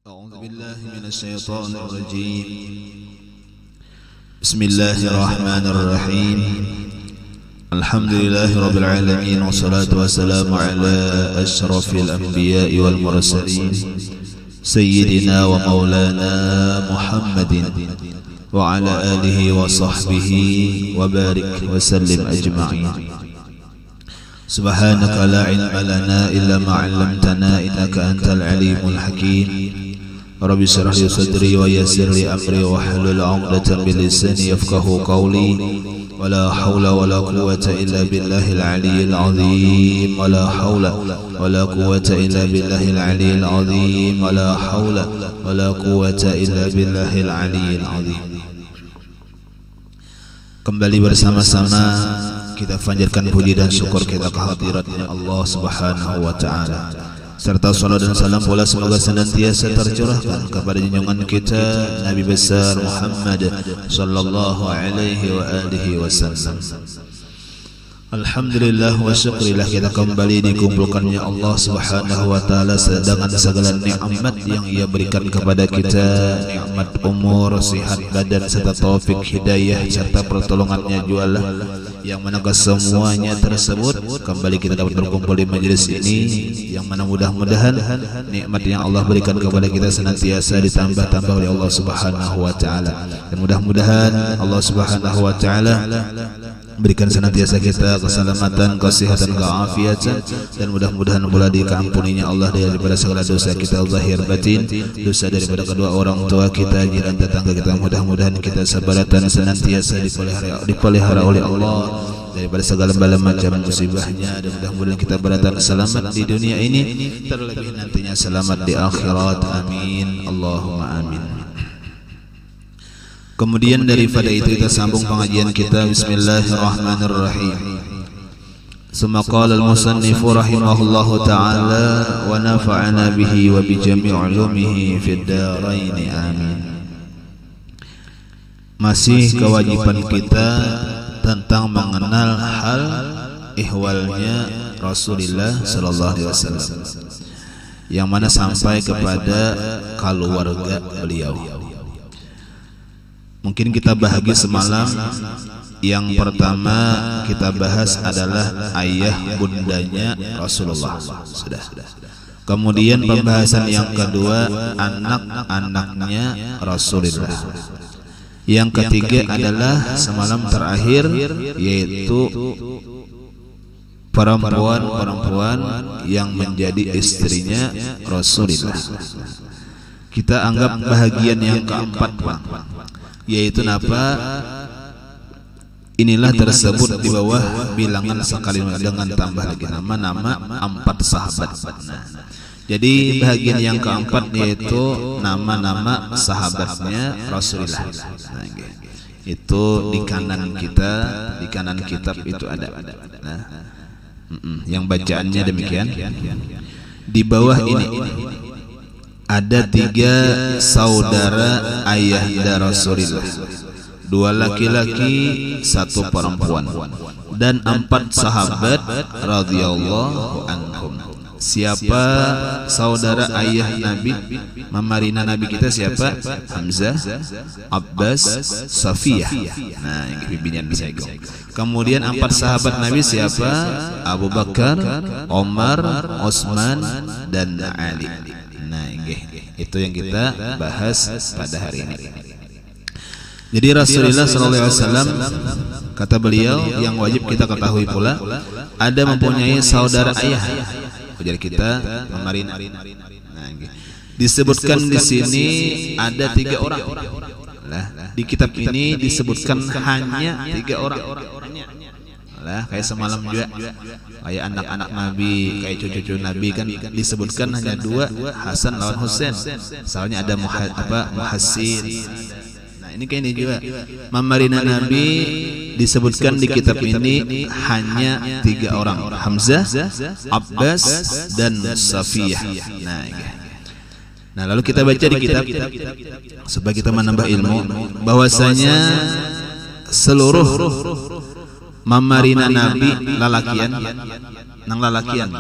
أعوذ بالله من الشيطان الرجيم. بسم الله الرحمن الرحيم. الحمد لله رب العالمين، والصلاة والسلام على أشرف الأنبياء والمرسلين سيدنا ومولانا محمد وعلى آله وصحبه وبارك وسلم أجمعين. سبحانك لا علم لنا إلا ما علمتنا إنك أنت العليم الحكيم. رب اشرح لي صدري ويسر لي أمري واحلل عقدة من لساني يفقهوا قولي. ولا حول ولا قوة إلا بالله العلي العظيم. ولا حول ولا قوة إلا بالله العلي العظيم. ولا حول ولا قوة إلا بالله العلي العظيم. Kembali bersama-sama kita panjatkan puji dan syukur kita kehadiratnya Allah Subhanahu wa taala, serta salat dan salam pula semoga senantiasa tercurahkan kepada junjungan kita Nabi besar Muhammad sallallahu alaihi wa alihi wasallam. Alhamdulillah wa syukrillah, kita kembali dikumpulkannya Allah Subhanahu wa taala dengan segala nikmat yang Ia berikan kepada kita, nikmat umur, sehat badan serta taufik hidayah serta pertolongannya jualah, yang mana kesemuanya tersebut kembali kita dapat berkumpul di majelis ini, yang mana mudah-mudahan nikmat yang Allah berikan kepada kita senantiasa ditambah-tambah oleh Allah Subhanahu wa taala, dan mudah-mudahan Allah Subhanahu wa taala berikan senantiasa kita keselamatan, kesehatan, keafiatan, dan mudah-mudahan pula dikampuninya Allah daripada segala dosa kita zahir batin, dosa daripada kedua orang tua kita, jiran tetangga kita. Mudah-mudahan kita sabaratan senantiasa dipelihara oleh Allah daripada segala bala macam musibahnya, dan mudah-mudahan kita beratan selamat di dunia ini, terlebih nantinya selamat di akhirat. Amin, Allahumma amin. Kemudian daripada itu kita sambung pengajian kita. Bismillahirrahmanirrahim. Summa qala al-musannifu rahimahullahu ta'ala wa nafa'ana bihi wa bi jami' ulumihi fid dharain amin. Masih kewajiban kita tentang mengenal hal ihwalnya Rasulullah sallallahu alaihi wasallam, yang mana sampai kepada keluarga beliau. Mungkin kita bahagi semalam. Yang pertama kita bahas adalah ayah bundanya Rasulullah, sudah. Kemudian pembahasan yang kedua anak-anaknya Rasulullah. Yang ketiga adalah semalam terakhir, yaitu perempuan-perempuan yang menjadi istrinya Rasulullah. Kita anggap bahagian yang keempat, yaitu apa? Inilah tersebut di bawah bilangan sekali dengan tambah lagi nama-nama 4 sahabat. Jadi bahagian yang keempat yaitu nama-nama sahabatnya Rasulullah. Itu di kanan kita, di kanan kitab itu ada. Yang bacaannya demikian. Di bawah ini ada 3 saudara ayahda Rasulullah, 2 laki-laki, 1 perempuan, dan 4 sahabat radhiyallahu anhum. Siapa saudara ayah Nabi, mamarina Nabi kita siapa? Hamzah, Abbas, Safiyah. Nah, yang pimpinan bisa itu. Kemudian 4 sahabat Nabi siapa? Abu Bakar, Omar, Utsman, dan Ali. Nah, itu yang kita bahas pada hari ini. Jadi Rasulullah SAW, kata beliau, yang wajib kita ketahui pula, ada mempunyai saudara ayah. Jadi kita memarina. Nah, disebutkan di sini ada 3 orang. Nah, di kitab ini disebutkan hanya 3 orang. Lah, kayak semalam juga, kayak anak-anak Nabi, kayak cucu-cucu Nabi kan disebutkan hanya 2, Hasan lawan Husain. Soalnya ada Muhassin. Nah, ini kayak ini juga. Mamarina Nabi disebutkan di kitab ini hanya 3 orang, Hamzah, Abbas, dan Safiyah. Nah, lalu kita baca di kitab supaya kita menambah ilmu bahwasanya seluruh mamarina Nabi lalakian nang lalakian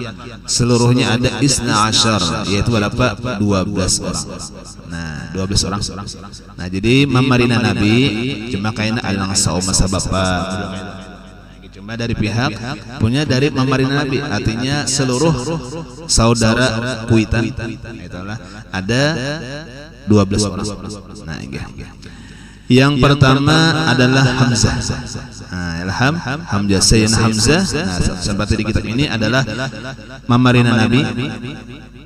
seluruhnya ada isna asyar, yaitu berapa? 12 orang. Nah 12 orang. Nah jadi mamarina Nabi cuma kaina alang sauma sabapa, cuma dari pihak punya dari mamarina Nabi, artinya seluruh saudara kuitan itulah ada 12 orang. Nah yang pertama adalah Hamzah. Nah, Hamzah Sayyidina Hamzah. Nah, seperti di kitab ini adalah mamarina Nabi.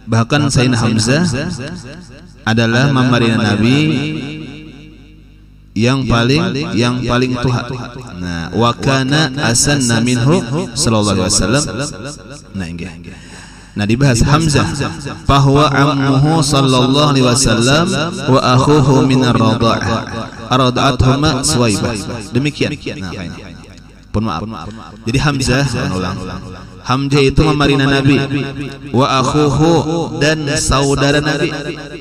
Bahkan Sayyidina Hamzah adalah mamarina Nabi yang paling tua. Nah, wa kana asanna minhu sallallahu alaihi wasallam. Nah dibahas Hamzah bahwa ammuhu sallallahu alaihi wasallam wa akhuhu min ar-radha'ah arada'athuma Suwaibah. Demikian. Nah, pun maaf. Jadi Hamzah Hamzah itu mamarina Nabi, wa akhuhu dan saudara Nabi.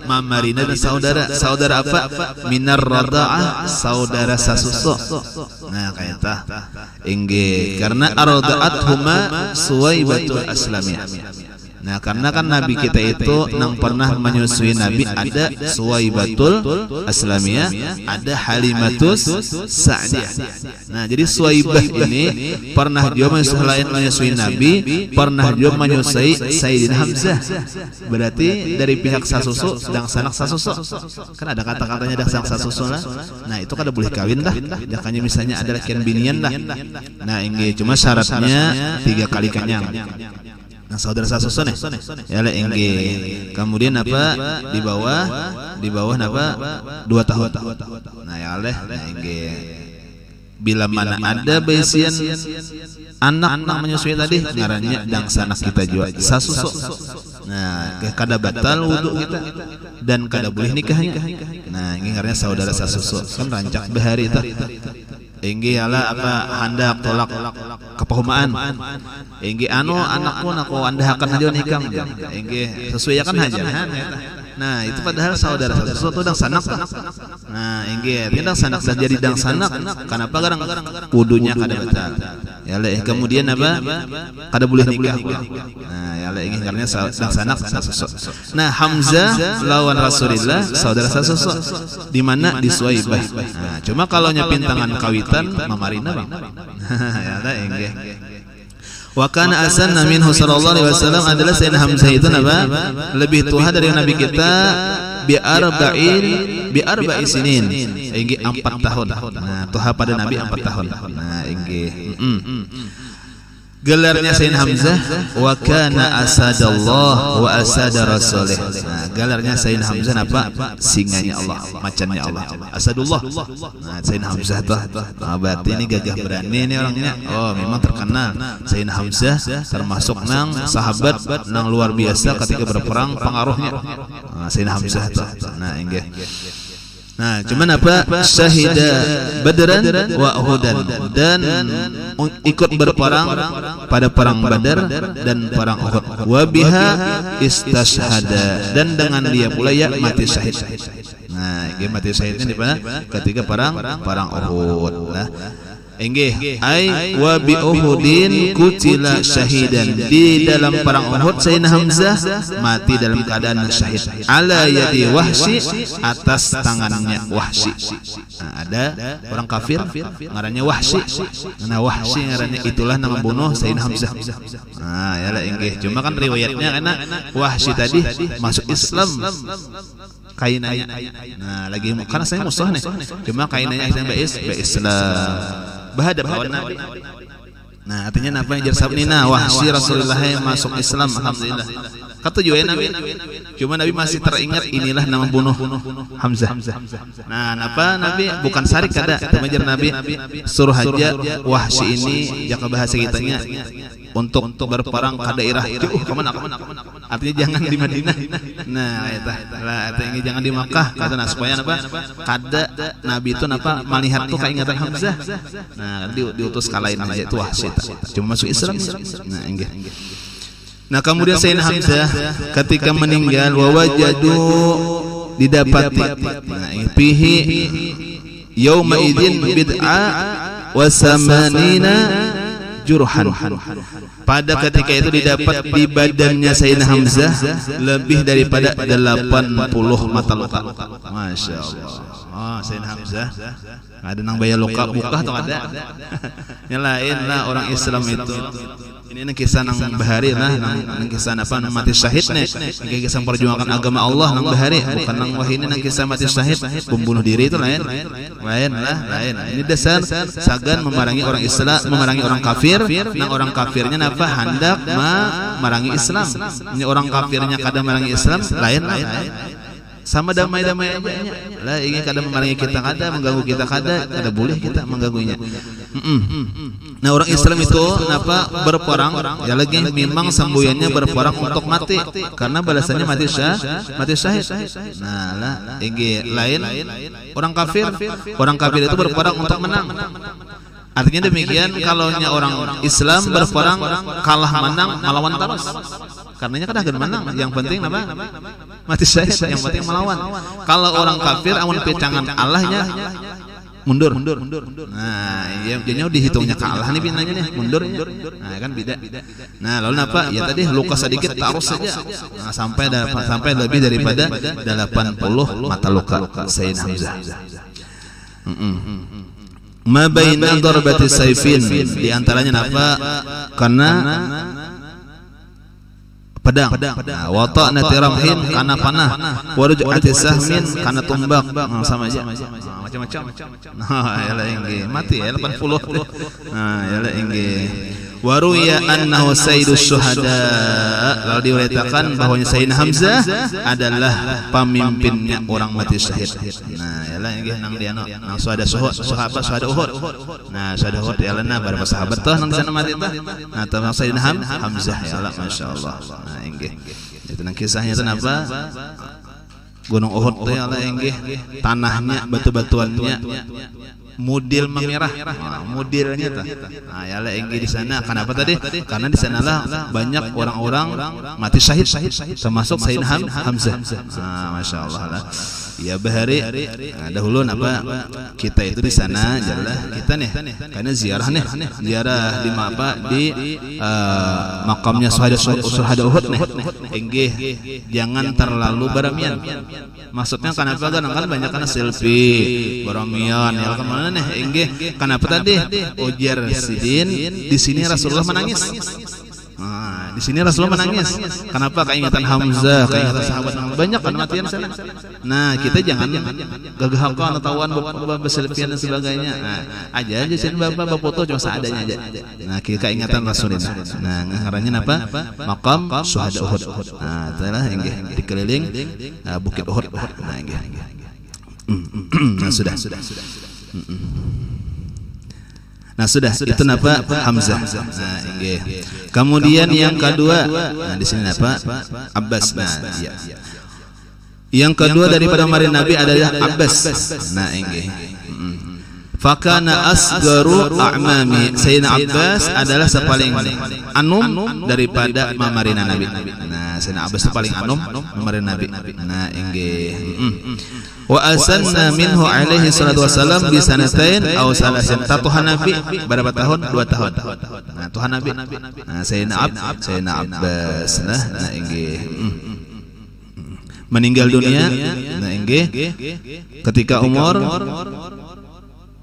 Mamarina dan saudara apa? Minar radha'ah, saudara sasusu. Nah kayak tah engge karena arada'athuma Suwaibatul Aslamiyah. Nah karena kan Nabi kita itu nang pernah menyusui Nabi ada Suwaibatul Aslamiyah, ada Halimatus Sa'diyah. Nah jadi Suwaibah ini pernah juga menyusui Nabi, pernah juga menyusui Sayyidina Hamzah. Berarti dari pihak sasusu sedang sanak sasusu. Kan ada kata-katanya dah sanak sasusu lah. Nah itu kada boleh kawin dah. Jakanya misalnya ada lakian binian dah. Nah ini cuma syaratnya 3 kali kanyang. Nah saudara sasusu nih ya le engge. Kemudian apa di bawah apa 2 tahun. Nah ya le engge. Bila mana ada besian anak menyusui tadi ngarannya dang sanak kita juga sasusu. Nah kada batal wudu kita dan kada boleh nikahnya. Nah ini ngarannya saudara sasusu kan rancak bahari itu. Engge ala apa handak tolak kepahumaan. Engge anakku andahakan aja nikah. Engge sesuaikan aja. Nah itu padahal saudara satu dang sanak. Nah engge tidak sanak dan jadi dang sanak. Kenapa garang wudunya kada batal. Ya le kemudian apa? Kada boleh nikah. Nah ya le engge karena dang sanak sasusu. Nah Hamzah lawan Rasulullah saudara sasusu di mana di Suwaibah. Nah cuma kalau nyapin tangan kawitan mamarina bang. Ya le engge. Wa kana asanna minhu sallallahu alaihi wasallam adalah Sayyidina Hamzah itu apa? Lebih tua dari Nabi kita bi arba'i sinin. Engge 4 tahun. Nah, tua pada Nabi 4 tahun. Nah, engge. Gelarnya Sayyidina Hamzah wa kana asadallah wa asada rasulih. Nah, gelarnya Sayyidina Hamzah apa? Singanya Allah, macannya Allah. Asadullah. Nah, Sayyidina Hamzah tuh. Nah, berarti ini gagah berani nih orangnya. Oh, memang terkenal. Sayyidina Hamzah termasuk nang sahabat nang luar biasa ketika berperang pengaruhnya. Nah, Sayyidina Hamzah tuh. Nah, enggak. Nah, cuman apa? Syahida Badran wa Uhudan dan ikut berperang pada perang Badar dan perang Uhud. Wa biha istashhada dan dengan dia pula ya mati syahid. Nah, ini mati syahidnya di mana? Ketika perang Uhud. Nah, engge ai wa bi Uhudin kutila syahidan, di dalam perang Uhud Sayyidina Hamzah mati dalam keadaan syahid ala yadi Wahsy, atas tangannya Wahsy. Nah, ada orang kafir ngarannya Wahsy. Nah Wahsy ngarannya itulah nama bunuh Sayyidina Hamzah. Nah ya lah engge cuma kan riwayatnya karena Wahsy tadi masuk Islam kainanya. Nah lagi karena saya musuh nih cuma kainanya Islam bahadap lawan Nabi. Nah artinya apa yang jersab nina Wahsy Rasulullah masuk Islam alhamdulillah. Ketujuan Nabi. Cuma Nabi masih teringat inilah nama bunuh Hamzah. Nah apa Nabi bukan sarik kada temajar Nabi suruh aja Wahsy ini jaka bahasa kitanya untuk berperang ke daerah jauh kemana. Artinya jangan di Madinah. Nah eta lah artinya jangan di Makkah kata supaya apa kada Nabi itu napa melihat tuh keingatan Hamzah. Nah diutus kalain aja itu Wahsy cuma masuk Islam. Nah enggak. Nah kemudian Sayyidina Hamzah ketika meninggal wawajadu didapati nah fihi yauma idzin bid'a wa samanina jurhan. Pada ketika itu didapat di badannya Sayyidina Hamzah lebih daripada 80 mata luka. Masya Allah. Oh, Sayyidina Hamzah ada nang bayar luka buka atau ada? Yang lain lah orang Islam itu. Ini kisah nang bahari lah, nang kisah apa nang mati syahid nih, kisah perjuangan agama Allah nang bahari, bukan nang wah ini nang kisah mati syahid, pembunuh diri itu lain. Ini dasar sagan memerangi orang Islam, memerangi orang kafir, nang orang kafirnya napa hendak memerangi Islam. Ini orang kafirnya kadang memerangi Islam, lain. Sama damai-damai aja lah, ingin kadang memerangi kita, kadang mengganggu kita, kadang boleh kita mengganggunya. Nah orang Islam itu kenapa berperang? Ya lagi memang semboyannya berperang untuk mati, karena balasannya mati syahid. Nah lah, ingin lain orang kafir itu berperang untuk menang. Artinya demikian, kalaunya orang Islam berperang kalah menang melawan terus. Karenanya kan akan menang, yang penting apa? Mati syahid, yang penting melawan. Kalau orang kafir amun pecangan Allahnya mundur. Nah, ya jadinya dihitungnya kalah nih binanya nih, mundur. Nah, kan beda. Nah, lalu apa? Ya tadi luka sedikit taruh saja. Nah, sampai lebih daripada 80 mata luka Sayyidina Hamzah. Ma baina darbati sayfin, di antaranya apa? Karena pedang, wa ta'nati ramhin karena panah, wa ruj'ati sahmin karena tumbak. Sama aja, macam-macam. Nah, yalah engge mati ya 80. Nah, yalah engge. Wa ruya annahu sayyidus syuhada, lalu diberitakan bahwanya Sayyidina Hamzah adalah pemimpinnya orang mati syahid. Nah, yalah engge nang dia nang syuhada Uhud. Nah, syuhada Uhud yalah na berapa sahabat tah nang sana mati tah. Nah, tentang Sayyidina Hamzah yalah masyaallah. Nah, engge itu nang kisahnya kenapa Gunung Uhud teh yalah engge tanahnya batu-batuannya mudil memerah, mudilnya tah. Nah, yalah engge di sana. Kenapa tadi? Karena di sanalah banyak orang-orang mati syahid, termasuk Sayyidina Hamzah. Nah, masyaallah lah. Ya bahari, nah, dahulu apa kita itu di sana jalan kita nih, karena ziarah di apa di makamnya syuhada Uhud nih. Engge jangan terlalu beramian. Maksudnya kenapa kan banyak kan selfie beramian ya kemana nih? Engge kenapa tadi ujar sidin di sini Rasulullah menangis. Nah, di sini Rasulullah menangis. Kenapa? Keingatan Hamzah, keingatan sahabat banyak kan matian sana. Nah, kita jangan gagahkan tawan berselfian dan sebagainya. Nah, aja sini bapak foto cuma seadanya aja. Nah, keingatan Rasulullah. Nah, ngarannya apa? Makam syuhada Uhud. Nah, itulah enggih dikeliling bukit Uhud. Nah, enggih. Nah, sudah. Nah sudah itu napa Hamzah. Nah, enggih. Kemudian yang kedua, nah di sini apa? Abbas. Nah, ya. Yang kedua daripada mari Nabi adalah Abbas. Nah, enggih. Fakana asgaru a'mami. Sayyidina Abbas adalah sepaling anum daripada mamarina Nabi. Nah, Sayyidina Abbas paling anum mamarina Nabi. Nah, enggih. Wa asanna minhu alaihi salatu wassalam bi sanatain aw salasin. Tuhan Nabi berapa tahun? 2 tahun. Nah, Tuhan Nabi. Nah, Sayyidina Abbas. Nah, enggih. Meninggal dunia. Nah, enggih. Ketika umur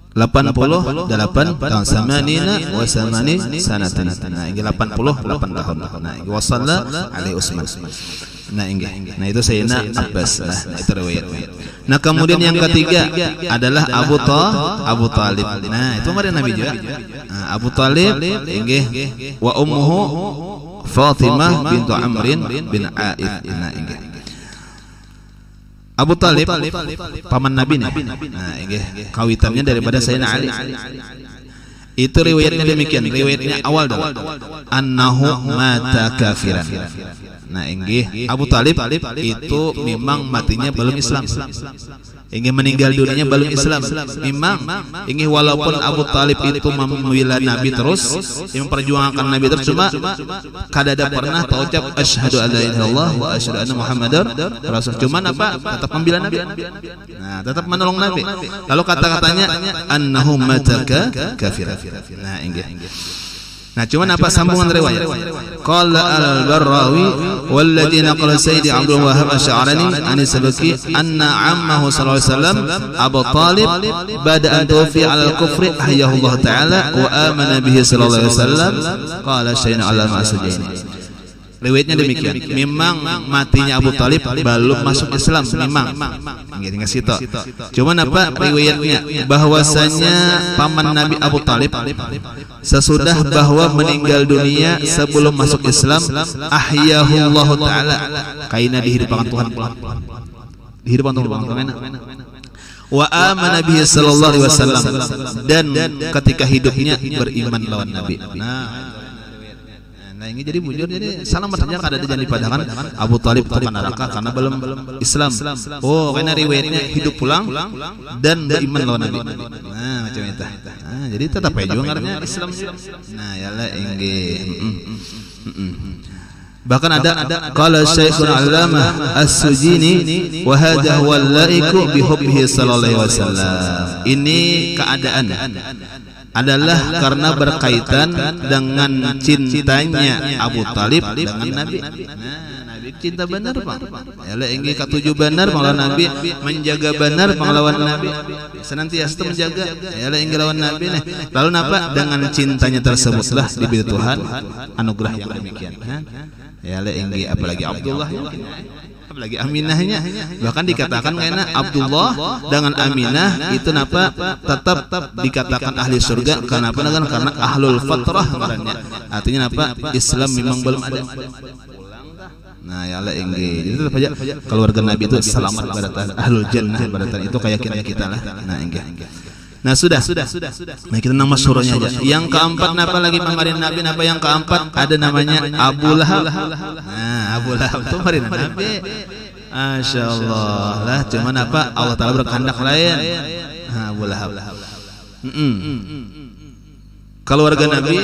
88 tahun samanina wa samani sanatan. Nah, ini 88 tahun. Nah, ini wasalla alaihi Utsman. Nah, ini. Nah, itu Sayyidina Abbas. Nah, itu riwayat. Nah, kemudian yang ketiga adalah Abu Talib. Nah, itu mari Nabi juga. Nah, Abu Talib ini wa ummuhu Fatimah bintu Amrin bin A'id. Nah, ini. Abu Talib paman Nabi nih. Nah, ini kawitannya daripada Sayyidina Ali. Itu riwayatnya demikian, riwayatnya awal dah. Annahu mata kafiran. Nah, inggih Abu Talib itu memang matinya belum Islam. Inggih meninggal dunianya belum Islam. Memang inggih walaupun Abu Talib itu membela Nabi terus, memperjuangkan Nabi terus, cuma kadada pernah ucap asyhadu an la ilaha illallah wa asyhadu anna muhammadar rasul. Cuman apa? Tetap membela Nabi. Nah, tetap menolong Nabi. Lalu kata-katanya annahu mata kafiran. Nah, inggih. Nah, cuman apa sambungan riwayat? Qala al-Barrawi walladzi naqala Sayyidi Abdul Wahhab Asy'arani an Sabaki anna ammahu sallallahu alaihi wasallam Abu Talib bada an tufi ala al-kufri ahyahu Allah taala wa amana bihi sallallahu alaihi wasallam qala syai'un ala ma'sujaini. Riwayatnya demikian. Memang matinya Abu Talib belum masuk Islam, memang. Nggih situ. Cuman apa riwayatnya bahwasanya paman Nabi Abu Talib sesudah bahwa meninggal dunia sebelum masuk Islam, ahyahu Allah taala, kaina dihidupkan Tuhan. Dihidupkan Tuhan. Wa amana bihi sallallahu alaihi wasallam, dan ketika hidupnya beriman lawan Nabi. Nah, ini jadi bujur, jadi salah maksudnya kada ada janji padakan Abu Talib ke neraka karena belum Islam. Oh, karena riwayatnya hidup pulang dan beriman lawan Nabi. Nah, macam itu. Nah, jadi tetap aja juga ngarannya Islam. Nah, yalah inggih. Bahkan ada qala Syekhul Allamah As-Sujini wa hadha huwa al-laiku bi hubbihi sallallahu alaihi wasallam. Ini keadaan adalah karena berkaitan dengan cintanya Abu Talib dengan Nabi. Nabi cinta benar Pak. Yalah inggih katuju benar melawan Nabi, menjaga benar melawan Nabi. Senantiasa menjaga yalah inggih lawan Nabi nih. Lalu napa dengan cintanya tersebutlah diberi Tuhan anugerah yang demikian. Yalah inggih apalagi Abdullah, apalagi Aminahnya, bahkan dikatakan karena Abdullah dengan Aminah itu napa tetap dikatakan ahli surga. Kenapa? Karena ahlul fatrah namanya. Artinya napa Islam memang belum ada. Nah, ya Allah inggih. Jadi tetap aja keluarga Nabi itu selamat baratan ahlul jannah baratan itu keyakinan kita lah. Nah, inggih. Nah, sudah. Nah, kita nama surahnya aja. Yang keempat napa lagi pamarin Nabi, napa yang keempat ada namanya Abu Lahab. Nah, Abu Lahab itu pamarin Nabi. Masya Allah lah, cuman apa Allah Ta'ala berkehendak lain. Nah, Abu Lahab. Keluarga Nabi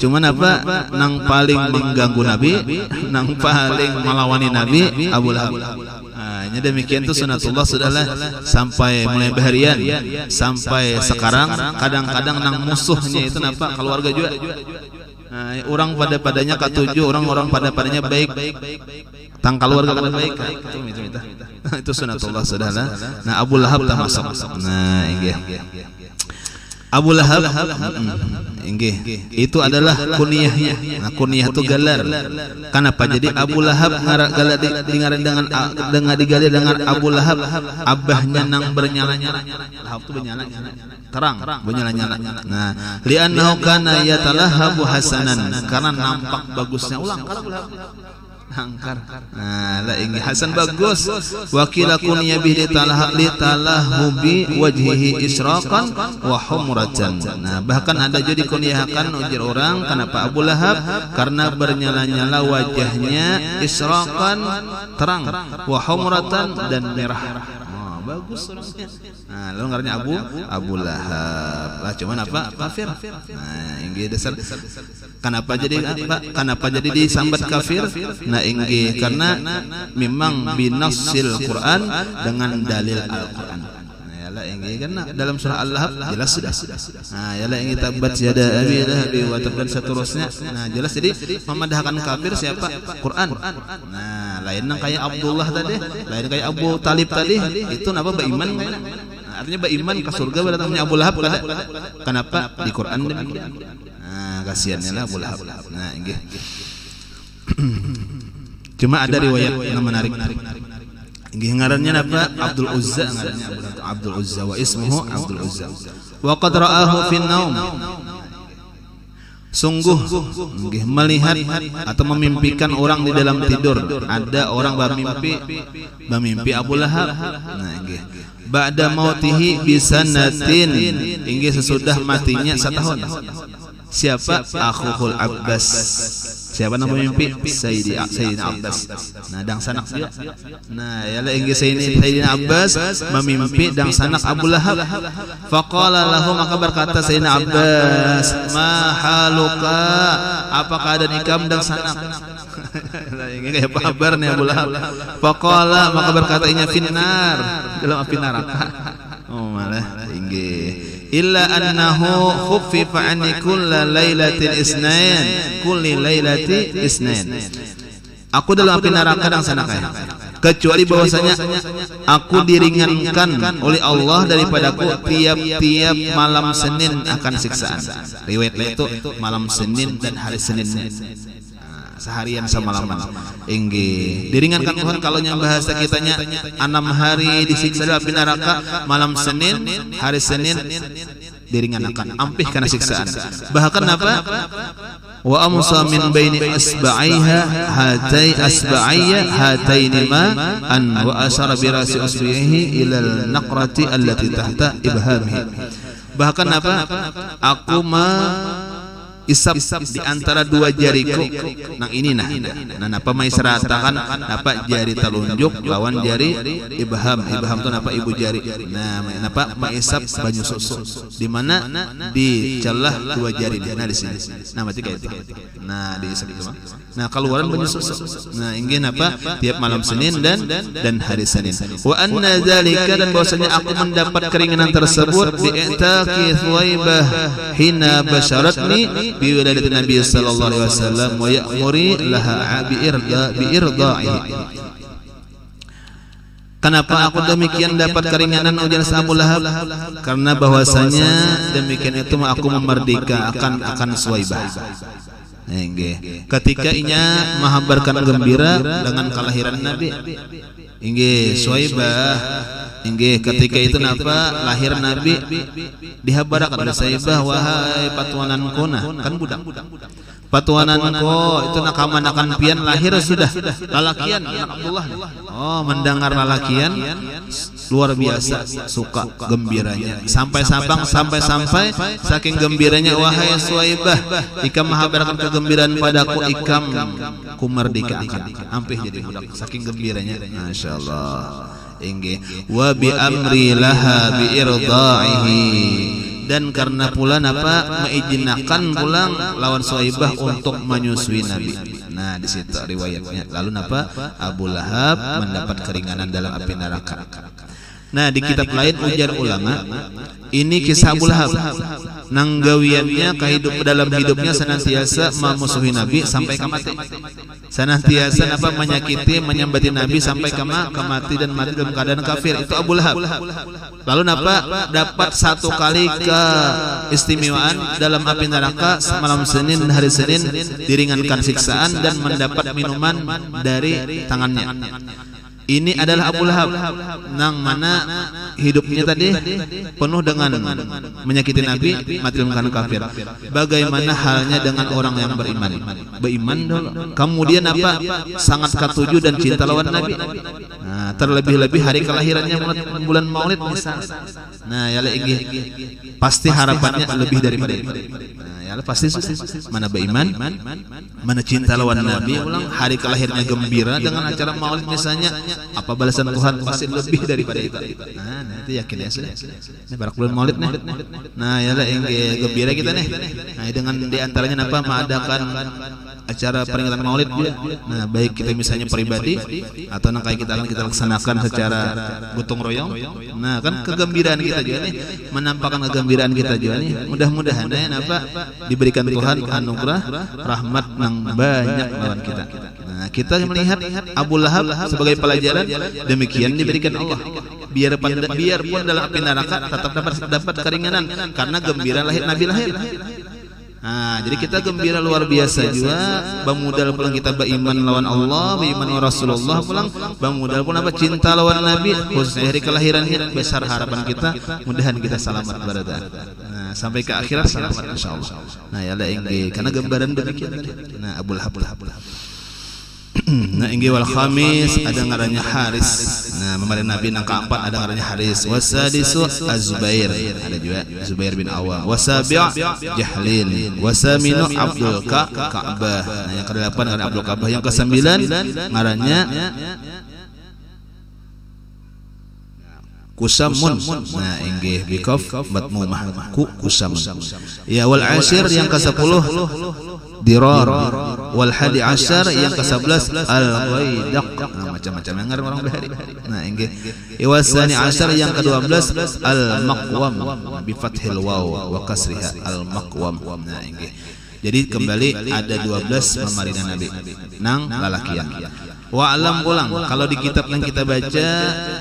cuman apa nang paling mengganggu Nabi, nang paling melawani Nabi Abu Lahab. Nah, demikian itu sunatullah sudahlah sampai mulai baharian sampai sekarang. Kadang-kadang nang musuhnya itu napa keluarga juga. Nah, orang padanya katuju, orang padanya baik. Tang keluarga kada baik. Itu sunatullah sudahlah. Nah, Abu Lahab termasuk. Nah, inggih. Abu Lahab inggih itu adalah kunyahnya. Nah, kunyah itu gelar. Kenapa jadi Abu Lahab gelar dengan digali dengan Abu Lahab? Abahnya nang bernyala-nyala. Lahab itu bernyala-nyala. Terang, bernyala-nyala. Nah, li'annahu kana yatalahabu hasanan, karena nampak bagusnya ulang Abu Lahab. Angkar. Nah, la inggih hasan bagus. Wakila kunya bi litalahubi wajhihi israqan wa humratan. Nah, bahkan ada jadi kunyahakan ujar orang kenapa Abu Lahab karena bernyala-nyala wajahnya israqan terang wa humratan dan merah. Bagus orangnya. Nah, lalu ngarannya Abu Lahab. Lah cuman apa? Kafir. Nah, inggih dasar. Kenapa jadi disambat kafir? Nah, inggih karena memang binassil Quran dengan dalil Al-Quran. Nah, yalah inggih karena dalam surah Al-Lahab jelas sudah. Nah, yalah inggih tabat yada abi lahab wa tab dan seterusnya. Nah, jelas jadi memadahkan kafir siapa? Quran. Nah, lain nang kayak Abdullah tadi, lain kayak Abu Talib tadi, itu napa beriman? Nah, artinya beriman ke surga berarti Abu Lahab kada. Kenapa di Quran demikian? Nah, kasihannya lah Abu Lahab. Nah, inggih. Cuma ada riwayat yang menarik. Inggih ngarannya apa? Abdul Uzza ngarannya Abdul Uzza wa ismuhu Abdul Uzza. Wa qad ra'ahu fin naum. Sungguh inggih melihat atau memimpikan orang di dalam tidur. Ada orang bermimpi Abu Lahab. Nah, inggih ba'da mautihi bisanatin, hingga sesudah matinya setahun. Siapa? Akhul Abbas. Siapa nama mimpi? Sayyidina Abbas. Nah, dang sanak dia. Nah, yalah hingga Sayyidina Abbas memimpi dang sanak Abu Lahab. Faqala lahu, maka berkata Sayyidina Abbas, ma haluka, apa keadaan ikam dang sanak? Ini kayak kabar nih Abu Lahab. Faqala, maka berkata inya finnar, dalam api neraka. Oh malah tinggi. Illa annahu khuffifa anni kulla lailatin isnain, kulli lailati isnain. Aku dalam api neraka dan sanakai, kecuali bahwasanya aku diringankan oleh Allah daripadaku tiap-tiap malam Senin akan siksaan. Riwayat lain itu malam Senin dan hari Seninnya. Seharian semalaman. Engge diringankan Tuhan kalau yang bahasa kitanya 6 hari disiksa dalam api neraka, malam Senin, hari Senin diringankan, ampih karena siksaan. Bahkan apa? Wa amsa min baini asba'iha hatai asba'iyya hataini ma an wa asyara bi rasi usbihi ila al-naqrati allati tahta ibhamihi. Bahkan apa? Aku isap di antara dua jariku. Nang ini nah napa mai seratakan napa jari telunjuk lawan jari ibham. Ibham itu napa ibu jari. Nah, napa maisap banyu susu. Di mana di celah dua jari dia. Nah di sini. Nah mati kayak itu. Nah diisap itu mah. Nah keluaran banyu susu. Nah ingin apa? Tiap malam Senin dan hari Senin. Wa anna dzalika, dan bahwasanya aku mendapat keringanan tersebut di i'taqi Thuwaibah hina basyaratni bi wiladati Nabi sallallahu alaihi wasallam wa ya'muri laha bi irda'i. Kenapa aku demikian dapat keringanan ujar Abu Lahab? Karena bahwasanya demikian itu aku memerdekakan akan Thuwaibah. Ketika inya menghabarkan gembira dengan kelahiran Nabi. Thuwaibah ketika itu napa lahir Nabi dihabarakan oleh Thuwaibah, wahai patuananku, nah kan budak patuananku itu nakamanakan pian lahir sudah lalakian anak Abdullah. Oh mendengar lalakian luar biasa suka gembiranya sampai saking gembiranya, wahai Thuwaibah, ikam menghabarkan kegembiraan padaku, ikam kumerdekakan, ampih jadi budak saking gembiranya. Masya Allah. Wa bi amri laha bi irda'ihi, dan karena pula napa mengizinakan pulang lawan Thuwaibah untuk menyusui Nabi. Nah di situ riwayatnya. Lalu napa Abu Lahab mendapat keringanan dalam api neraka. Nah di kitab lain ujar ulama, ini kisah Abu Lahab nanggawiannya dalam hidupnya senantiasa memusuhi Nabi sampai mati. Senantiasa napa menyakiti menyambati Nabi sampai mati dan mati dalam keadaan kafir. Itu Abu Lahab. Lalu napa dapat satu kali keistimewaan dalam api neraka malam Senin dan hari Senin, diringankan siksaan dan mendapat minuman dari tangannya. Ini adalah Abu Lahab, nang mana hidupnya tadi penuh dengan menyakiti Nabi, mati dalam keadaan kafir. Bagaimana halnya dengan orang yang beriman? Beriman dulu, kemudian apa? Sangat katuju dan cinta lawan Nabi. Nah, terlebih-lebih hari kelahirannya bulan Maulid misal. Nah, ya lagi pasti harapannya lebih daripada itu. Nah, ya pasti mana beriman, mana cinta lawan Nabi, ulang hari kelahirnya gembira dengan acara Maulid misalnya. Apa balasan Tuhan pasti lebih daripada itu. Nah, itu yakin ya sudah. Ini barak bulan Maulid nih. Nah, ya lah yang gembira kita nih. Nah, dengan diantaranya apa mengadakan acara peringatan Maulid juga. Nah, baik kita misalnya pribadi atau nang kayak kita akan kita laksanakan secara gotong royong. Nah, kan kegembiraan kita juga nih, menampakkan kegembiraan kita juga nih. Mudah-mudahan apa diberikan Tuhan anugerah rahmat yang banyak lawan kita. Nah, kita melihat Abu Lahab sebagai pelajaran, demikian diberikan Allah. Biarpun dalam api neraka tetap dapat keringanan karena gembira lahir Nabi lahir. Nah, jadi kita gembira luar biasa juga. Bamudal pulang kita beriman lawan Allah, beriman lawan Rasulullah pulang. Bamudal pun apa cinta lawan Nabi, khususnya hari kelahirannya. Besar harapan kita, mudahan kita selamat berada. Nah, sampai ke akhirat selamat insyaallah. Nah, ya lah karena gambaran demikian. Nah, Abu Lahab. Nah inggih wal khamis ada ngarannya Haris. Nah mamarin Nabi nang keempat ada ngarannya Haris. Wasadisu Az-Zubair, ada juga Zubair bin Awam. Wasabi' Jahlin. Wasaminu Abdul Ka'bah. Nah yang ke-8 ngarannya Abdul Ka'bah. Yang ke-9 ngarannya Kusamun. Nah inggih bikof matmumah Kusamun. Ya wal ashir yang ke-10 Dirar. Wal hadi ashar yang ke-11 Al-Ghaidaq. Nah, macam-macam yang ngarang orang bahari. Nah inggih wasani ashar yang ke-12 Al-Maqwam bi fathil waw wa kasriha Al-Maqwam. Nah inggih. Jadi kembali ada 12 memarina Nabi nang lalakian. Wa alam ulang kalau di kitab yang kita baca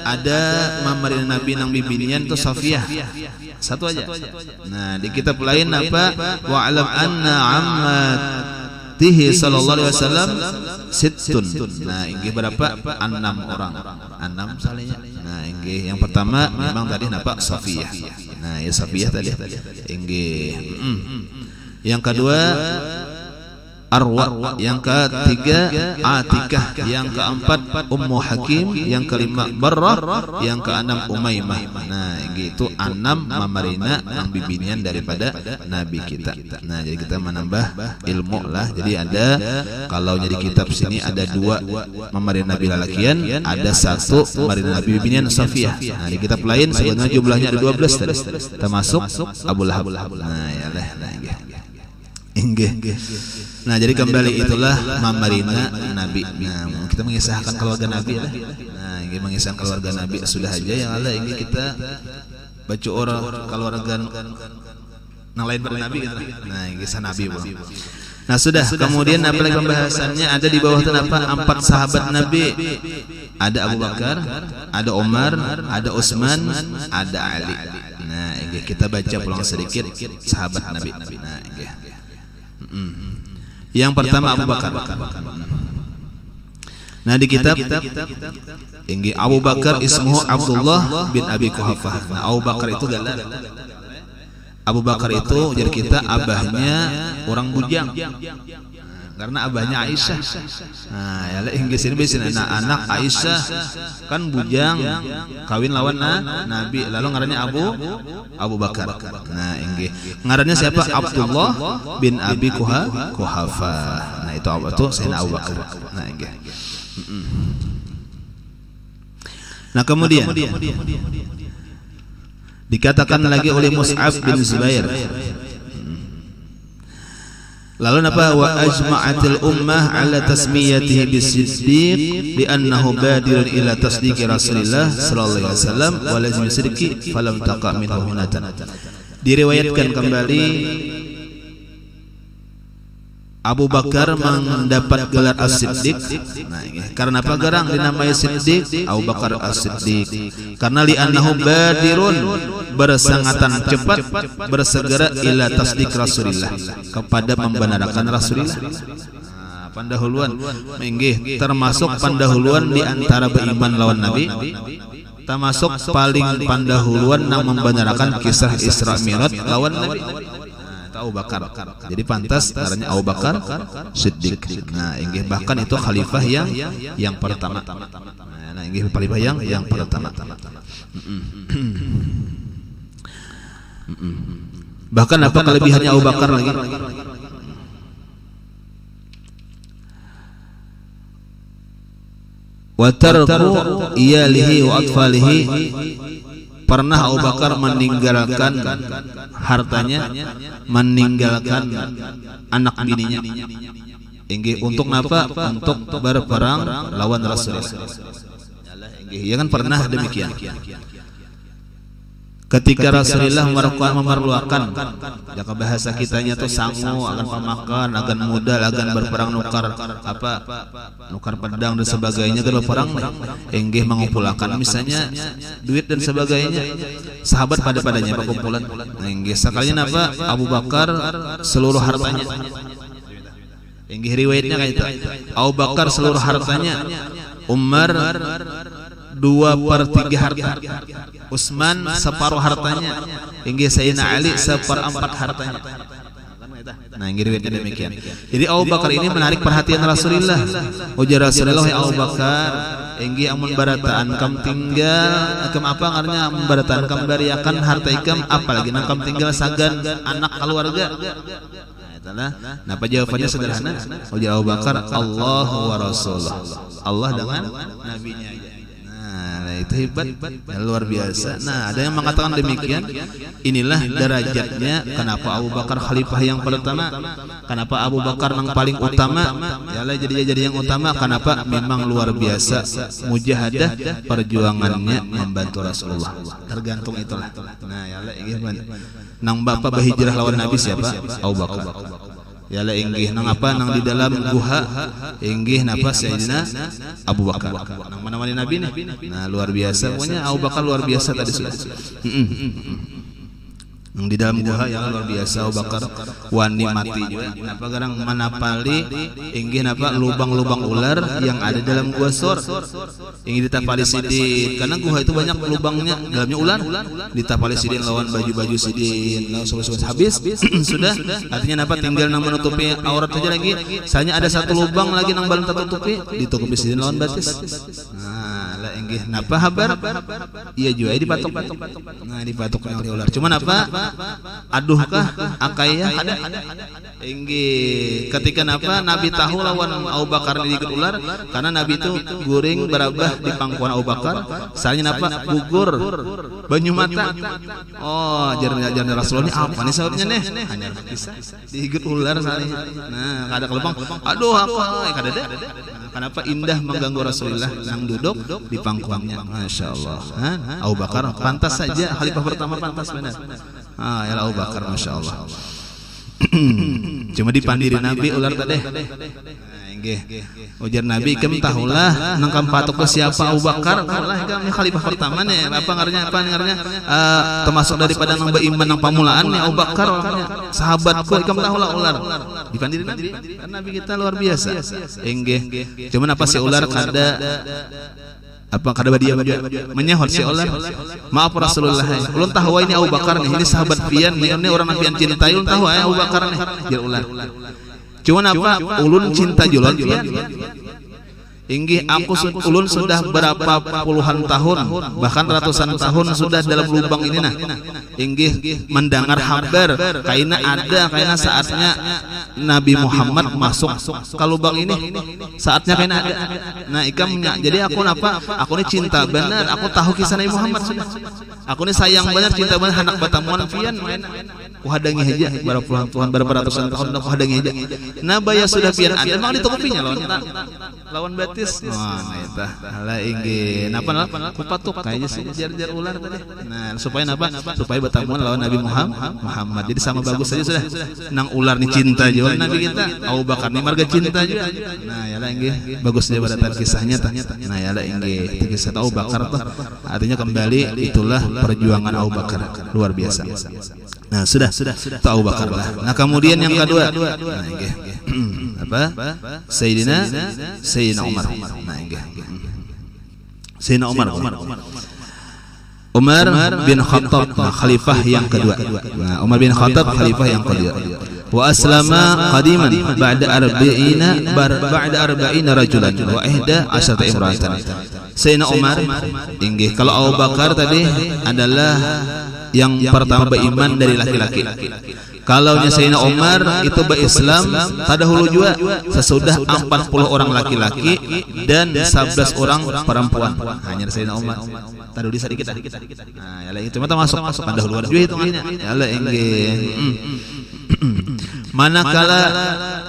ada memarina Nabi nang bibinian itu Safiyah. Satu aja. Nah, di kitab lain apa? Wa alam anna ammatihi sallallahu alaihi wasallam sittun. Nah, inggih berapa? 6 orang. 6 salahnya. Nah, inggih yang pertama memang tadi napa? Safiyah. Nah, ya Safiyah tadi. Inggih. Yang kedua Arwa, yang ketiga Atikah, yang keempat Ummu Hakim, yang kelima Barrah, yang keenam Umaymah. Nah, gitu 6 mamarina yang bibinian daripada Nabi kita. Nah, jadi kita menambah ilmu lah. Jadi ada kalau jadi kitab sini ada 2 mamarina Nabi lalakian, ada 1 mamarina Nabi bibinian Safiyah. Nah, di kitab lain sebenarnya jumlahnya ada 12 tadi, termasuk Abu Lahab. Nah, ya lah. Inggih. Nah jadi kembali itulah mamarina Nabi. Nah kita mengisahkan keluarga Nabi lah. Nah ini mengisahkan keluarga Nabi sudah aja yang ada ini kita baca orang keluarga yang lain pada Nabi gitu. Nah kisah Nabi. Nah sudah kemudian apa lagi pembahasannya ada di bawah itu apa 4 sahabat Nabi. Ada Abu Bakar, ada Umar, ada Utsman, ada Ali. Nah ini kita baca pulang sedikit sahabat Nabi. Nah ini. Yang pertama Abu Bakar. Nah di kitab inggi Abu Bakar ismuhu Abdullah bin Abi Quhafah. Nah Abu Bakar itu galah. Abu Bakar itu jadi kita abahnya orang bujang. Karena abahnya Aisyah. Nah ya lah Inggris ini biasanya anak Aisyah kan bujang kawin lawan Nabi. Lalu ngarannya Abu Bakar. Nah inggih ngarannya siapa? Abdullah bin Abi Quhafah. Nah itu Sayyidina Abu Bakar. Nah inggih. Nah kemudian dikatakan lagi oleh Mus'ab bin Zubair. Lalu napa wa ajma'atil ummah ala tasmiyatihi bisiddiq li'annahu badirun ila tasdiqi Rasulillah sallallahu alaihi wasallam wa lazim sidqi falam taqa minhu hunatan. Diriwayatkan kembali Abu Bakar mendapat gelar As-Siddiq. Nah, karena apa garang dinamai Siddiq? Abu Bakar As-Siddiq. Karena li'annahu badirun bersangatan cepat bersegera ila tasdiq Rasulillah kepada membenarkan Rasulillah. Nah, pendahuluan menggih termasuk pendahuluan di antara beriman lawan Nabi. Termasuk paling pendahuluan yang membenarkan kisah Isra Mi'raj lawan Nabi. Abu Bakar. Jadi pantas namanya Abu Bakar Siddiq. Nah, inggih bahkan itu khalifah yang pertama. Nah, inggih khalifah yang pertama. Bahkan apa kelebihannya Abu Bakar lagi? Wa tarku iyalihi wa atfalihi. Pernah Abu Bakar meninggalkan hartanya, meninggalkan anak bininya. Inggih untuk napa? Untuk berperang lawan Rasulullah. Inggih, ya kan pernah demikian. Ketika Rasulullah memerlukan, jika bahasa kitanya tuh sangu, akan pemakan, akan modal, akan berperang nukar pedang dan sebagainya, kan berperang, enggih mengumpulkan misalnya duit dan sebagainya, sahabat padanya perkumpulan, enggih sekalinya apa? Abu Bakar seluruh hartanya, enggih riwayatnya kayak itu, Abu Bakar seluruh hartanya, Umar 2/3 harta, Utsman separuh hartanya, hingga Sayyidina Ali 1/4 hartanya. Nah, riwayatnya demikian. Jadi Abu Bakar ini menarik perhatian Rasulullah. Ujar Rasulullah, ya Abu Bakar, enggi amun barataan kam tinggal kam apa ngarnya amun barataan kam bariakan harta ikam apalagi nang kam tinggal sagan anak keluarga. Nah, napa jawabannya sederhana? Ujar Abu Bakar, Allah wa Rasulullah. Allah dengan nabinya aja. Nah, itu hebat, luar biasa. Nah, ada yang mengatakan demikian. Inilah derajatnya kenapa Abu Bakar khalifah yang pertama, kenapa Abu Bakar yang paling utama, yalah jadi yang utama, kenapa memang luar biasa mujahadah perjuangannya membantu Rasulullah. Tergantung itulah. Nah, yalah gimana? Nang bapak berhijrah lawan Nabi siapa? Abu Bakar. Yalah inggih nang apa nang di dalam guha inggih napa Sayyidina Abu Bakar. Nang menemani Nabi nih. Nah, luar biasa pokoknya Abu Bakar luar biasa tadi sudah. Di dalam guha yang luar biasa Abu Bakar wani mati juga. Napa garang manapali inggih napa lubang-lubang ular yang ada dalam gua Sur. Ingin ditapali sidin karena guha itu banyak lubangnya, dalamnya ular. Ditapali sidin lawan baju-baju sidin. Lawan sobat-sobat habis sudah. Artinya napa tinggal nang menutupi aurat saja lagi. Hanya ada satu lubang lagi nang balon tertutupi ditutupi sidin lawan batis. Nah, lah inggih napa habar? Iya juga dipatok. Nah, dipatok oleh ular. Cuman apa? Aduhkah akayah ada inggih ketika napa Nabi tahu lawan Abu Bakar digigit ular karena Nabi itu guring berabah di pangkuan Abu Bakar salahnya napa gugur banyu mata. Oh, ajaran Rasulullah ini apa nih sahabatnya nih? Hanya bisa digigit ular salahnya. Nah, kada kelupang aduh apa kada ada. Kenapa indah mengganggu Rasulullah yang duduk di pangkuannya. Masya Allah. Abu Bakar pantas saja khalifah pertama, pantas benar. Ya Abu Bakar, Masya Allah. Cuma dipandiri Nabi ular tadi. Ujar Nabi, kem tahulah nang kam patok siapa Abu Bakar, lah kami khalifah pertama nih. Apa ngarnya? Termasuk daripada nang beriman nang pamulaan nih Abu Bakar, sahabatku kem tahulah ular. Dipandiri Nabi. Karena Nabi kita luar biasa. Cuman apa si ular kada apa kada dia menyahut si ular. Maaf Rasulullah, ulun tahu ini Abu Bakar nih, ini sahabat pian, ini orang yang pian cintai, ulun tahu Abu Bakar nih, jar ular. Cuman apa? Ulun cinta julon pian. Inggih ulun sudah berapa puluhan tahun bahkan ratusan tahun sudah dalam lubang ini nah. Inggih mendengar kabar kaina saatnya Nabi Muhammad masuk ke lubang ini. Saatnya kaina ada. Nah, jadi aku napa? Aku ini cinta benar, aku tahu kisah Nabi Muhammad sudah. Aku ini sayang benar, cinta benar anak batamuan pian main. Ku hadangi aja berapa puluhan tahun, berapa ratusan tahun aku hadangi aja. Nah, baya sudah pian ada memang ditutupinya lawan batis. Wah, eta ala inggih. Napa kupatuk kayaknya sih jar-jar ular tadi. Nah, supaya napa? Supaya batamuan lawan Nabi Muhammad. Jadi sama bagus saja sudah. Nang ular ni cinta juga Nabi kita. Abu Bakar ni marga cinta juga. Nah, yalah inggih. Bagus dia badatan kisahnya tah. Nah, yalah inggih. Kisah Abu Bakar tuh artinya kembali itulah perjuangan Abu Bakar luar biasa. Nah, sudah Abu Bakar lah. Nah, kemudian yang kedua. Nah, inggih. Apa? Sayyidina Umar. Nah, inggih. Sayyidina Umar bin Khattab, khalifah yang kedua. Nah, Umar bin Khattab khalifah yang kedua. Wa aslama qadiman ba'da arba'ina rajulan wa ihda asyata imra'atan. Sayyidina Umar inggih. Kalau Abu Bakar tadi adalah yang pertama beriman dari laki-laki. Kalau Sayyidina Umar itu berislam tadahulu juga sesudah 40 orang laki-laki dan 11 orang perempuan. Hanya Sayyidina Umar. Tadi sedikit. Nah, yalah itu mata masuk tadahulu juga hitungannya. Yalah inggih. Manakala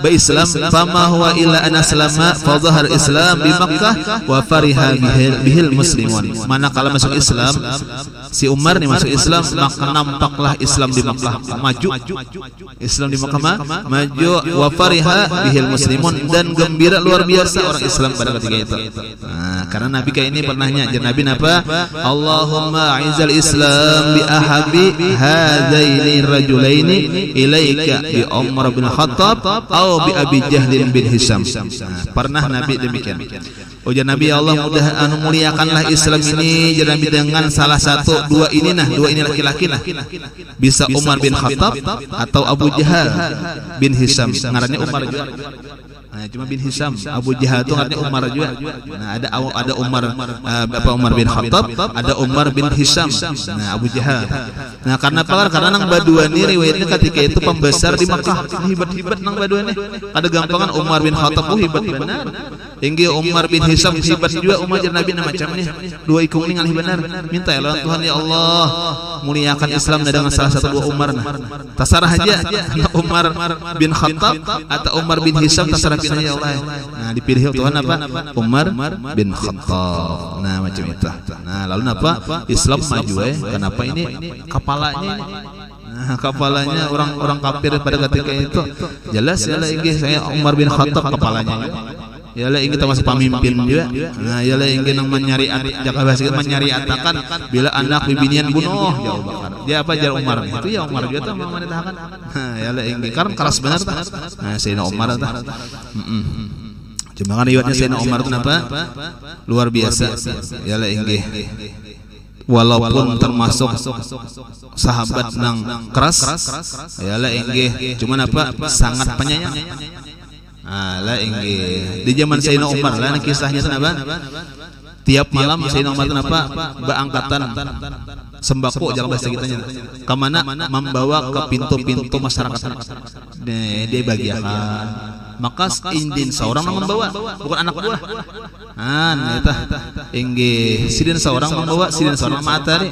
berislam fama huwa illa an aslama fa dhahar Islam di Makkah wa fariha bihil muslimun. Manakala masuk Islam si Umar nih masuk Islam maka nampaklah Islam di Makkah maju. Islam di Makkah maju wa fariha bihil muslimun dan gembira luar biasa orang Islam pada ketika itu. Nah, karena Nabi kayak ini pernahnya Nabi napa? Allahumma a'izal Islam bi ahabi hadaini rajulaini ilaika bi Umar bin Khattab atau bi Abi Jahlin bin Hisham. Pernah Nabi demikian. Ujar Nabi, ya Allah muliakanlah Islam ini Nabi dengan salah satu dua ini laki-laki lah. Bisa Umar bin Khattab atau Abu Jahal bin Hisham. Ngarannya Umar juga. Nah, cuma bin Hisham, Abu Jahal itu artinya Umar juga. Nah, ada Umar bin Khattab, ada Umar bin Hisham. Nah, Abu Jahal. Nah, karena apa? Karena nang Baduani riwayatnya ketika itu pembesar di Makkah. Hibat-hibat nang Baduani. Ada gampangan Umar bin Khattab hibat benar. Hingga Umar bin Hisham hibat juga Umar Nabi nama macam ni. Dua ikung ni ngalih benar. Minta ya Tuhan, ya Allah muliakan Islam dengan salah satu dua Umar. Tasarah aja Umar bin Khattab atau Umar bin Hisham, tasarah ya Allah. Nah, dipilih Tuhan apa? Umar bin Khattab. Nah, macam itu. Nah, lalu apa? Islam maju kenapa ini kepalanya? Nah, kepalanya orang kafir pada ketika itu jelas ya saya Umar bin Khattab kepalanya. Ya lah ingin termasuk pemimpin juga. Nah, ya lah ingin menyariat jaka bahasa menyariatakan bila anak bibinian bunuh jauh bakar. Dia apa jar Umar itu ya Umar juga tuh mau menitakan. Nah, ya lah ingin karena keras benar tah. Nah, Sayyidina Umar tah. Cuma kan riwayatnya Sayyidina Umar itu apa? Luar biasa. Ya lah ingin walaupun termasuk sahabat nang keras, ya lah ingin cuman apa? Sangat penyayang. Lah inggih di zaman Sayyidina Umar lah kisahnya kenapa? Tiap malam Sayyidina Umar kenapa? Beangkatan sembako jalan bahasa kitanya. Kemana? Membawa ke pintu-pintu masyarakat. Dia bagian. Maka indin seorang membawa, bukan anak buah. Eta inggih sidin seorang membawa, sidin seorang materi.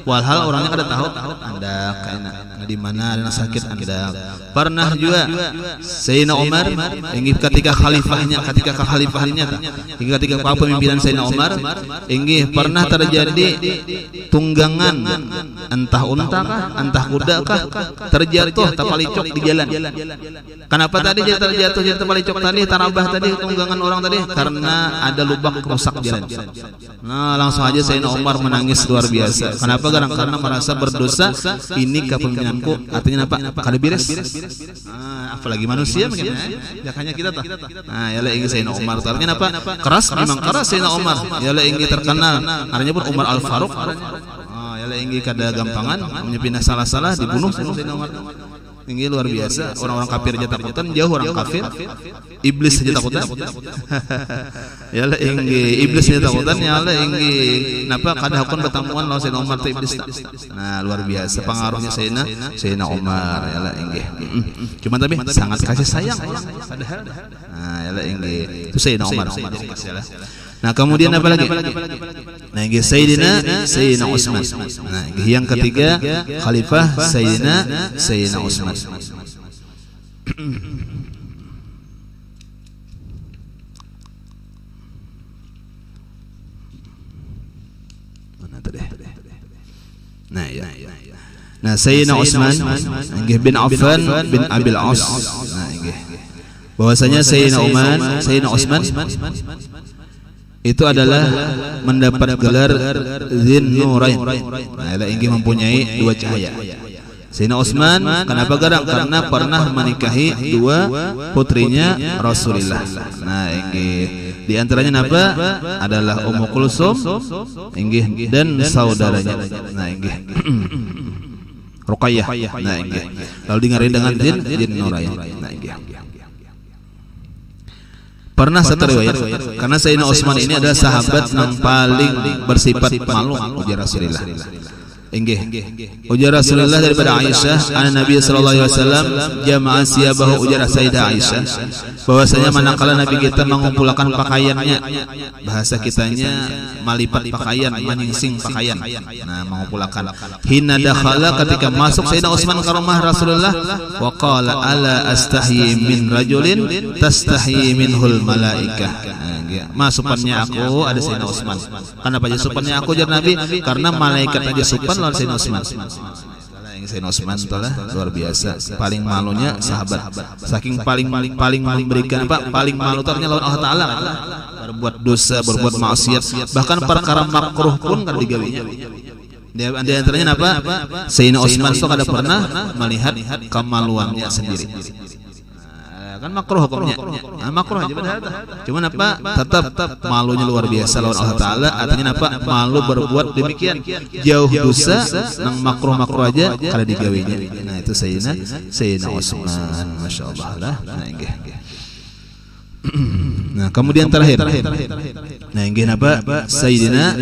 Walhal orangnya kada tahu Anda kaina di mana ada sakit Anda. Pernah juga Sayyidina Umar inggih ketika khalifahnya ketika kepemimpinan Sayyidina Umar inggih pernah terjadi tunggangan entah unta kah entah kuda kah terjatuh tapalicok di jalan. Kenapa tadi terjatuh tapalicok tadi tarabah tadi tunggangan orang tadi? Karena ada lubang rusak jalan. Nah, langsung aja Sayyidina Umar menangis luar biasa. Kenapa? Karena merasa berdosa. Ini kepemimpinanku artinya apa? Kada beres. Apalagi manusia mungkin ya hanya kita tah. Nah, ya lah ingin Sayyidina Umar artinya apa? Keras memang keras Sayyidina Umar. Ya lah ingin terkenal. Artinya pun Umar Al-Faruq. Ya lah ingin kada gampangan menyepinah salah-salah dibunuh Sayyidina Umar. Ini luar biasa. Orang-orang kafir aja takutan, jauh orang kafir. Iblis saja takutan. Ya lah inggi iblis saja takutan. Ya lah inggi napa kada hakun pertemuan lawan Sayyidina Umar iblis. Nah, luar biasa pengaruhnya Sayyidina Umar. Ya lah inggi. Cuma tapi sangat kasih sayang. Nah, ya lah inggi. Itu Sayyidina Umar. Nah, kemudian apa lagi? Nah, ini Sayyidina Utsman. Nah, yang ketiga khalifah Sayyidina Utsman. Mana tadi? Nah, ya. Nah, Sayyidina Utsman bin Affan bin Abil As. Nah, bahwasanya Sayyidina Utsman itu adalah mendapat gelar Dzin Nurain. Nah, ia ingin mempunyai dua cahaya. Sayyidina Utsman kenapa garang? Karena pernah menikahi dua putrinya Rasulullah. Nah, inggih di antaranya apa? Adalah Ummu Kulsum inggih dan saudaranya. Nah, inggih Ruqayyah. Nah, inggih lalu dengarin dengan Dzin Nurain. Nah, inggih pernah satu riwayat karena Sayyidina Utsman ini adalah sahabat yang paling bersifat malu ujar Rasulullah. Inggih ujar Rasulullah daripada Aisyah anak Nabi sallallahu alaihi wasallam jama'a siyabahu ujar Sayyidah Aisyah bahwasanya manakala Nabi kita mengumpulkan pakaiannya bahasa kitanya melipat pakaian menyingsing pakaian. Nah, mengumpulkan hina dakhala ketika masuk Sayyidina Utsman ke rumah Rasulullah wa qala ala astahyi min rajulin tastahyi minhul malaikah. Masupannya aku ada Sayyidina Utsman. Kenapa aja supannya aku jar Nabi? Karena malaikat aja supan lawan Sayyidina Utsman. Sayyidina Utsman itulah luar biasa. Paling malunya sahabat. Saking paling memberikan apa? Paling malu ternyata lawan Allah Taala. Berbuat dosa, berbuat maksiat, bahkan perkara makruh pun kan digawinya. Di antaranya apa? Sayyidina Utsman itu kada pernah melihat kemaluannya sendiri. Kan makruh hukumnya. Makruh aja padahal. Cuman apa? Tetap malunya luar biasa lawan Allah Taala. Artinya apa? Malu berbuat demikian. Jauh dosa nang makruh aja kada digawinya. Nah, itu Sayyidina Utsman. Masyaallah lah. Nah, nggih. Nah, kemudian terakhir. Nah, nggih apa? Sayyidina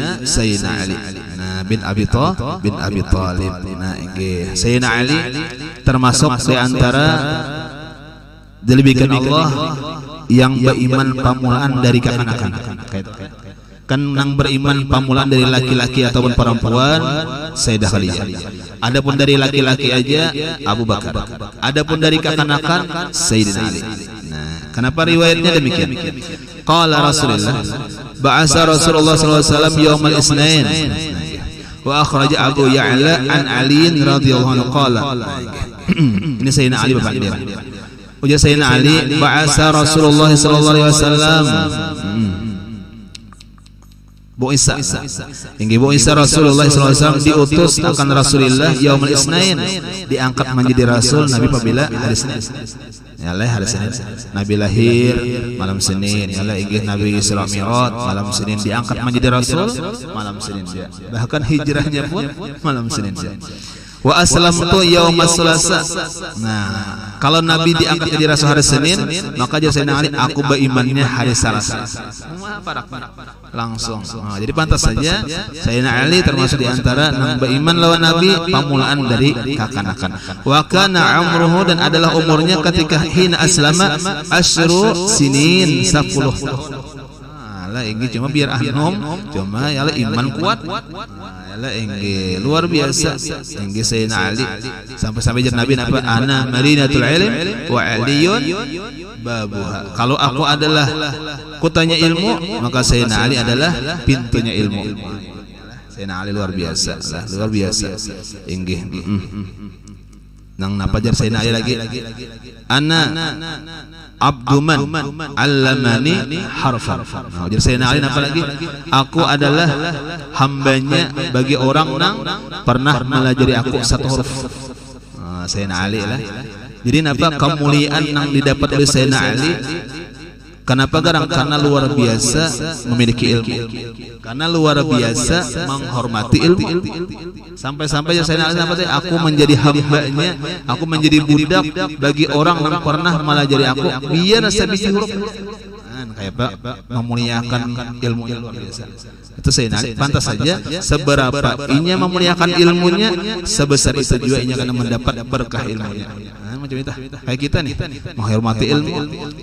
Ali. Nah, bin Abi Thalib. Nah, nggih. Sayyidina Ali termasuk di antara dilebihkan Allah yang beriman pamulaan dari kanak-kanak. Kan nang beriman pamulaan dari laki-laki ataupun perempuan Sayyidah Khadijah. Adapun dari laki-laki aja Abu Bakar. Adapun dari kanak-kanak Sayyidina Ali. Nah, kenapa riwayatnya demikian? Qala Rasulullah ba'asa Rasulullah sallallahu alaihi wasallam yaumal Itsnain wa akhraja Abu Ya'la an Ali radhiyallahu anhu qala. Ini Sayyidina Ali bapak dia. Ujar Sayyidina Ali, ba'asa Rasulullah sallallahu alaihi wasallam. Bu'isa. Hingga bu'isa Rasulullah sallallahu alaihi wasallam diutus akan Rasulullah yaumul Itsnain, diangkat menjadi rasul Nabi apabila hari Senin. Yalah hari Senin. Nabi lahir malam Senin. Yalah inggih Nabi Isra Mi'raj malam Senin, diangkat menjadi rasul malam Senin. Bahkan hijrahnya pun malam Senin. Wa aslamtu yaumas Selasa. Nah, kalau Nabi diangkat jadi rasul hari Senin, maka jadi Sayyidina Ali aku berimannya hari Selasa. Langsung. Nah, jadi pantas saja Sayyidina Ali termasuk di antara yang beriman lawan Nabi pamulaan dari kakanakan. Wa kana umruhu, dan adalah umurnya ketika hina aslama asyru sinin 10 tahun. Lah ini cuma biar ahnom, cuma yalah iman kuat. Yalah ini luar biasa. Ini Sayyidina Ali sampai jadi Nabi apa? Ana marinatul ilm wa aliyun babuha. Kalau aku adalah kotanya ilmu, maka Sayyidina Ali adalah pintunya ilmu. Sayyidina Ali luar biasa, luar biasa. Inggih. Nang napa jar Sayyidina Ali lagi? Ana abduman allamani harfan. Nah, jadi Sayyidina Ali apa lagi? Aku adalah hambanya bagi orang yang pernah melajari aku satu huruf. Sayyidina Ali lah. Jadi napa kemuliaan yang didapat oleh Sayyidina Ali? Kenapa garang? Karena luar biasa memiliki ilmu. Karena luar biasa menghormati ilmu. Sampai-sampai Sayyidina Ali aku menjadi hambanya, aku menjadi budak bagi orang yang pernah melajari aku biar saya bisa huruf. Kayak Pak memuliakan ilmu yang luar biasa. Itu Sayyidina Ali pantas saja seberapa inya memuliakan ilmunya, sebesar itu juga inya akan mendapat berkah ilmunya. Macam itu kayak kita nih menghormati ilmu.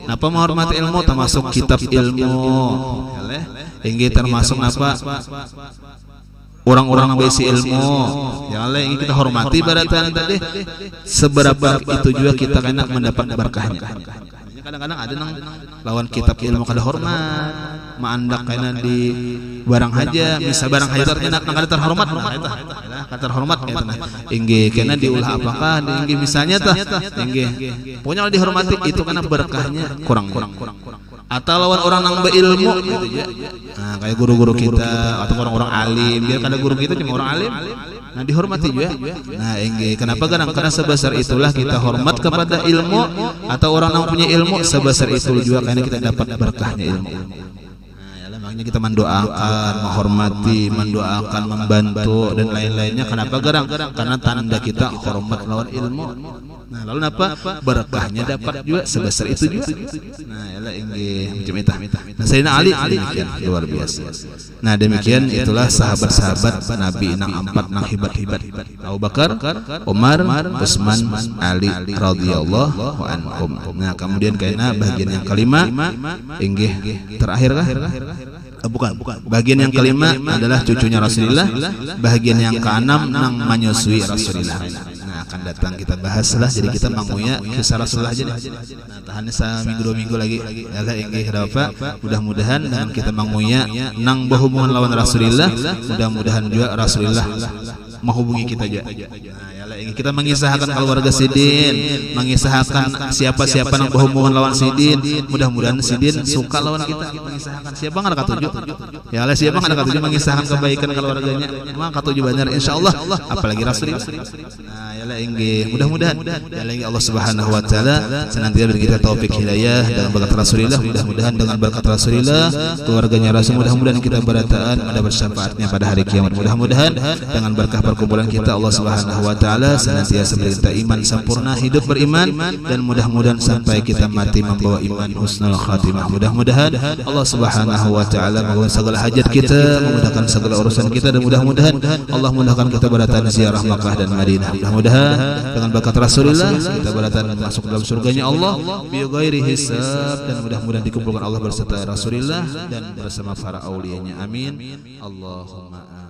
Apa menghormati ilmu? Termasuk kitab ilmu. Hingga termasuk apa? Orang-orang yang berisi ilmu. Yang lain kita hormati baratan tadi. Seberapa itu juga kita kena mendapat berkahnya. Kadang-kadang ada nang lawan kitab ilmu kada hormat, maandak kena di barang haja, misal barang haja terkena kada terhormat, kada terhormat eta nah. Inggih kena diulah apakah inggih misalnya tah inggih. Pokoknya dihormati itu karena berkahnya kurang. Atau lawan orang nang berilmu gitu ya. Nah, kayak guru-guru kita atau orang-orang alim, biar kada guru kita cuma orang alim. Nah, dihormati juga. Nah, inggih. Kenapa kadang? Karena sebesar itulah kita hormat kepada ilmu atau orang yang punya ilmu, sebesar itu juga karena kita dapat berkahnya ilmu. Nah, makanya kita mendoakan, menghormati, mendoakan, membantu dan lain-lainnya. Kenapa kadang? Karena tanda kita hormat lawan ilmu. Nah, lalu apa? Berkahnya dapat juga sebesar itu juga. Nah, yalah inggih macam itu. Nah, Sayyidina Ali demikian luar biasa. Nah, demikian itulah sahabat-sahabat Nabi nang empat nang hebat-hebat. Abu Bakar, Umar, Utsman, Ali radhiyallahu anhum. Nah, kemudian kaina bagian yang kelima inggih terakhir kah? Bukan. Bagian yang kelima adalah cucunya Rasulullah. Bagian yang keenam nang menyusui Rasulullah. Nah, akan datang kita bahaslah. Jadi kita manguya kisah Rasulullah aja nih. Nah, tahannya seminggu 2 minggu lagi. Yalah inggih apa? Mudah-mudahan dengan kita manguya nang berhubungan lawan Rasulullah, mudah-mudahan juga Rasulullah menghubungi kita juga. Nah, yalah kita mengisahkan keluarga Sidin, mengisahkan siapa-siapa yang berhubungan lawan Sidin. Mudah-mudahan Sidin suka lawan kita. Mengisahkan siapa nggak katuju? Ya Allah, siapa nggak katuju mengisahkan kebaikan keluarganya? Emang katuju banyak insyaallah, apalagi Rasulullah. Nah, ya Allah inggih. Mudah-mudahan ya Allah Allah Subhanahu wa taala senantiasa beri kita taufik hidayah dengan berkat Rasulullah. Mudah-mudahan dengan berkat Rasulullah, keluarganya Rasul, mudah-mudahan kita berataan ada bersyafaatnya pada hari kiamat. Mudah-mudahan dengan berkah perkumpulan kita Allah Subhanahu wa taala senantiasa beri kita iman sempurna, hidup beriman, dan mudah-mudahan sampai kita mati membawa iman husnul khatimah. Mudah-mudahan Allah Subhanahu wa taala mengabulkan segala hajat kita, memudahkan segala urusan kita, dan mudah-mudahan Allah mudahkan kita berataan ziarah Makkah dan Madinah. Mudah-mudahan dengan berkat Rasulullah kita berataan masuk dalam surganya Allah bi ghairi hisab, dan mudah-mudahan dikumpulkan Allah berserta Rasulullah dan bersama para aulianya. Amin. Allahumma